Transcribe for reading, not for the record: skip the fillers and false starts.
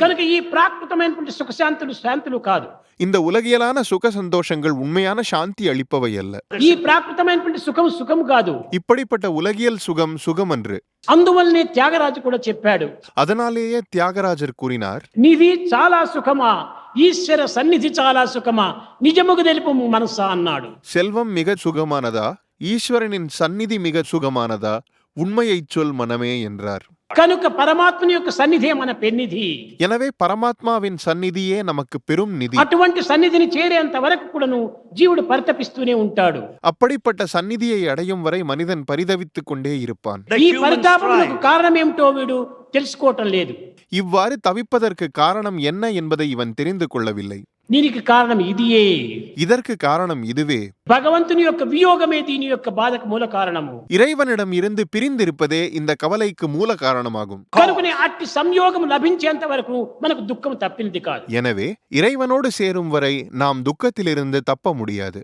కనుక ఈ ప్రాకృతమైనటువంటి సుఖశాంతులు శాంతులు కాదు. இந்த உலகியலான சுக சந்தோஷங்கள் உண்மையான சாந்தி அளிப்பவை அல்ல. ఈ ప్రాకృతమైనటువంటి సుఖం సుఖం కాదు. இப்படிப்பட்ட உலகியல் சுகம் சுகமன்று. అందువల్లనే త్యాగరాజు కూడా చెప్పాడు, அதனாலேயே தியாகராஜர் கூறினார், నిధి చాలా సుఖమా, ఈశ్వర సన్నిధి చాలా సుఖమా, నిజముగా తెలుపు మనసా అన్నాడు. செல்வம் மிக சுகமானதா, ஈஸ்வரனின் சந்நிதி மிக சுகமானதா, உண்மையைச் சொல் மனமே என்றார். కనుక పరమాత్మని యొక్క సన్నిధే మన పెన్నిధి. எனவே பரமாத்மாவின் சந்நிதியே நமக்கு பெரும் நிதி. అటువంటి సన్నిధిని చేరేంత వరకు కూడాను జీవుడు పరితపిస్తూనే ఉంటాడు. அப்படிப்பட்ட சந்நிதியை அடையும் வரை மனிதன் பரிதவித்துக் கொண்டே இருப்பான். ఈ పరితాపములకు కారణం ఏమిటో వీడు తెలుసుకోవటం లేదు. இவ்வாறு தவிப்பதற்கு காரணம் என்ன என்பதை இவன் தெரிந்து கொள்ளவில்லை. దీనికి కారణం ఇదియే. இதற்கு காரணம் இதுவே. భగవంతుని యొక్క వియోగమే దీని యొక్క బాధకు మూల కారణము. இறைவனிடம் இருந்து பிரிந்திருப்பதே இந்த கவலைக்கு மூல காரணமாகும். కనుకనే అట్టి సంయోగం లభించేంత వరకు మనకు దుఃఖం తప్పినది కాదు. எனவே இறைவனோடு சேரும் வரை நாம் துக்கத்திலிருந்து தப்ப முடியாது.